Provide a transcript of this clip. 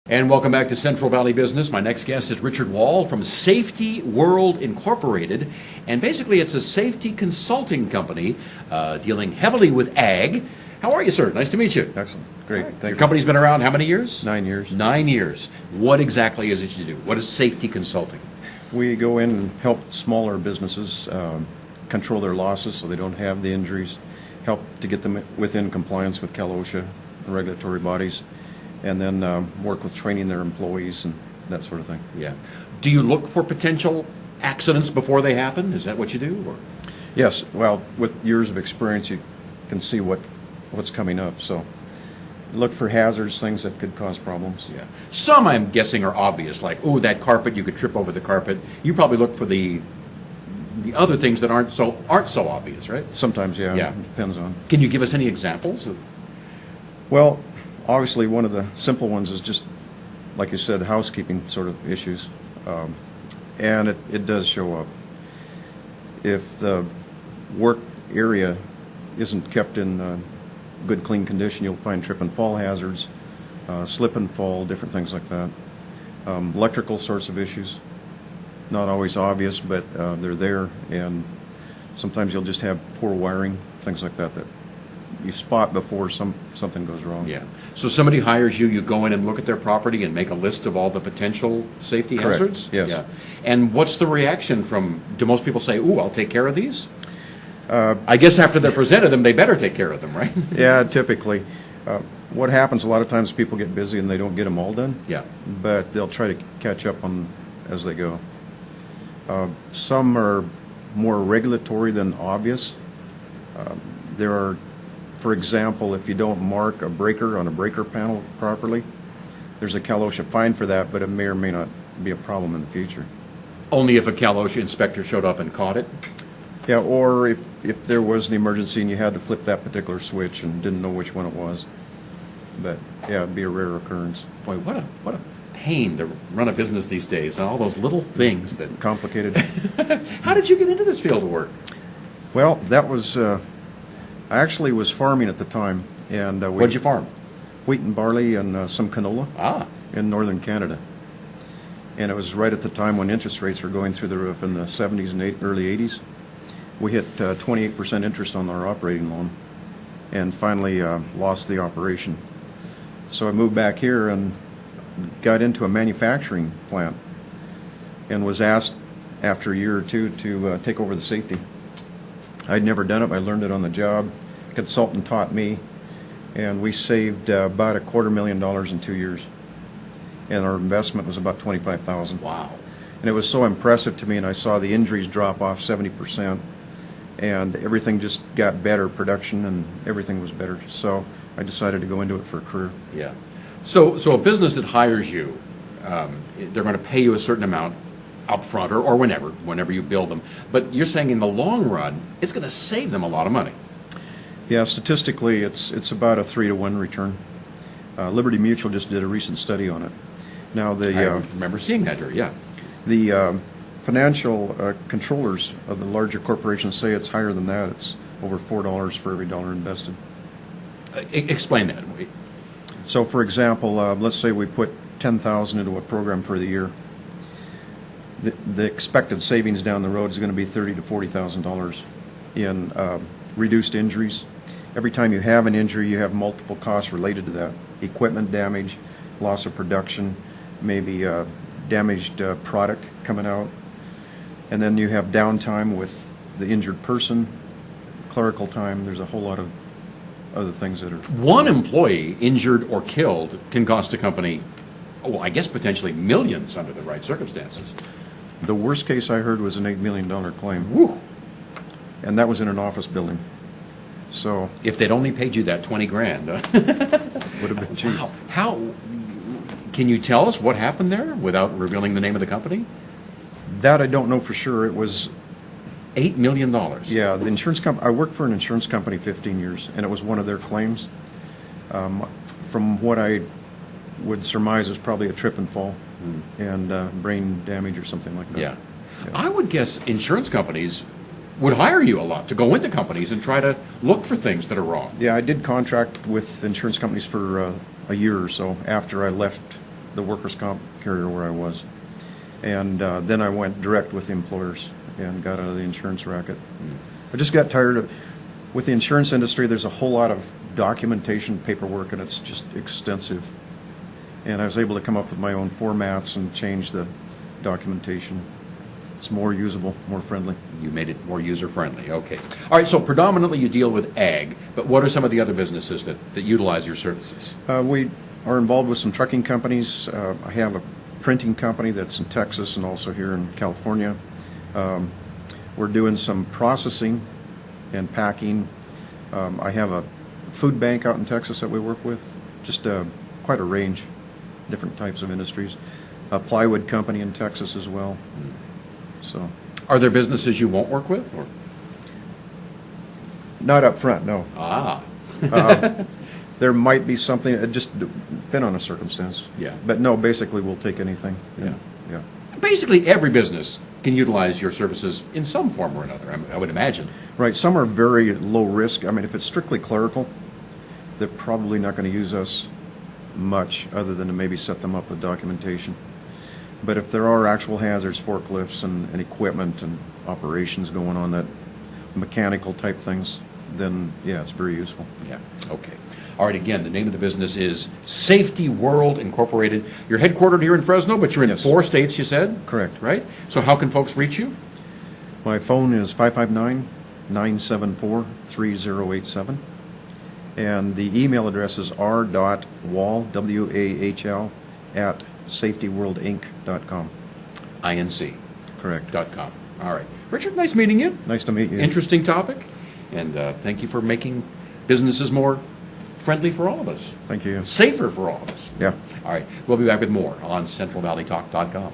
And welcome back to Central Valley Business. My next guest is Richard Wall from Safety World Incorporated. And basically, it's a safety consulting company dealing heavily with ag. How are you, sir? Nice to meet you. Excellent. Great. Thank you. Your company's been around how many years? 9 years. 9 years. What exactly is it you do? What is safety consulting? We go in and help smaller businesses control their losses so they don't have the injuries, help to get them within compliance with Cal OSHA and regulatory bodies, and then work with training their employees and that sort of thing. Yeah. Do you look for potential accidents before they happen? Is that what you do? Or? Yes. Well, with years of experience, you can see what's coming up. So look for hazards, things that could cause problems. Yeah. Some, I'm guessing, are obvious, like, oh, that carpet, you could trip over the carpet. You probably look for the other things that aren't so obvious, right? Sometimes, yeah. Yeah. It depends on. Can you give us any examples of? Well, obviously, one of the simple ones is just, like you said, housekeeping sort of issues. And it does show up. If the work area isn't kept in good, clean condition, you'll find trip and fall hazards, slip and fall, different things like that. Electrical sorts of issues, not always obvious, but they're there. And sometimes you'll just have poor wiring, things like that you spot before something goes wrong. Yeah. So somebody hires you, you go in and look at their property and make a list of all the potential safety Correct. hazards? Yes. Yeah. And what's the reaction do most people say, ooh, I'll take care of these? I guess after they're presented them, they better take care of them, right? Yeah, typically. What happens a lot of times, people get busy and they don't get them all done. Yeah. But they'll try to catch up on as they go. Some are more regulatory than obvious. There are, for example, if you don't mark a breaker on a breaker panel properly, there's a Cal OSHA fine for that, but it may or may not be a problem in the future. Only if a Cal OSHA inspector showed up and caught it? Yeah, or if there was an emergency and you had to flip that particular switch and didn't know which one it was. But yeah, it'd be a rare occurrence. Boy, what a pain to run a business these days, and all those little things that... Complicated. How did you get into this field of work? Well, that was... I actually was farming at the time, and What'd you farm? wheat and barley and some canola in northern Canada. And it was right at the time when interest rates were going through the roof in the 70s and early 80s. We hit 28% interest on our operating loan, and finally lost the operation. So I moved back here and got into a manufacturing plant, and was asked after a year or two to take over the safety. I'd never done it. I learned it on the job. A consultant taught me, and we saved about $250,000 in 2 years. And our investment was about $25,000. Wow. And it was so impressive to me, and I saw the injuries drop off 70%, and everything just got better, production and everything was better. So I decided to go into it for a career. Yeah. So a business that hires you, they're going to pay you a certain amount up front or whenever you build them. But you're saying in the long run, it's going to save them a lot of money. Yeah, statistically, it's about a 3-to-1 return. Liberty Mutual just did a recent study on it. Now I remember seeing that here, yeah. The financial controllers of the larger corporations say it's higher than that. It's over $4 for every dollar invested. Explain that. So, for example, let's say we put $10,000 into a program for the year. The expected savings down the road is going to be $30,000 to $40,000 in reduced injuries. Every time you have an injury, you have multiple costs related to that. Equipment damage, loss of production, maybe damaged product coming out. And then you have downtime with the injured person, clerical time. There's a whole lot of other things that are... One employee injured or killed can cost a company, well, I guess potentially millions under the right circumstances. The worst case I heard was an $8 million claim. Woo! And that was in an office building. So... If they'd only paid you that $20,000. would have been cheap. Wow. How... Can you tell us what happened there without revealing the name of the company? That I don't know for sure. It was... $8 million. Yeah, the insurance company... I worked for an insurance company 15 years, and it was one of their claims. From what I would surmise, it was probably a trip and fall and brain damage or something like that. Yeah. I would guess insurance companies would hire you a lot to go into companies and try to look for things that are wrong. Yeah, I did contract with insurance companies for a year or so after I left the workers' comp carrier where I was. And then I went direct with the employers and got out of the insurance racket. I just got tired of, with the insurance industry, there's a whole lot of documentation, paperwork, and it's just extensive. And I was able to come up with my own formats and change the documentation. It's more usable, more friendly. You made it more user-friendly, okay. All right, so predominantly you deal with ag, but what are some of the other businesses that utilize your services? We are involved with some trucking companies. I have a printing company that's in Texas and also here in California. We're doing some processing and packing. I have a food bank out in Texas that we work with. Just quite a range, different types of industries. A plywood company in Texas as well. So, Are there businesses you won't work with? Or? not up front, no. Ah, There might be something, it just depends on a circumstance. Yeah. But no, basically we'll take anything. Yeah. Yeah. basically every business can utilize your services in some form or another, I would imagine. Right. Some are very low risk. I mean, if it's strictly clerical, they're probably not going to use us much other than to maybe set them up with documentation. But if there are actual hazards, forklifts and equipment and operations going on, that mechanical type things, then yeah, it's very useful. Yeah, okay. All right, again, the name of the business is Safety World Incorporated. You're headquartered here in Fresno, but you're in Yes. 4 states, you said? Correct. Right? So how can folks reach you? My phone is 559-974-3087. And the email address is r.wahl, W-A-H-L, at safetyworldinc.com. INC.com. Correct. All right. Richard, nice meeting you. Nice to meet you. Interesting topic. And thank you for making businesses more friendly for all of us. Thank you. Safer for all of us. Yeah. All right. We'll be back with more on CentralValleyTalk.com.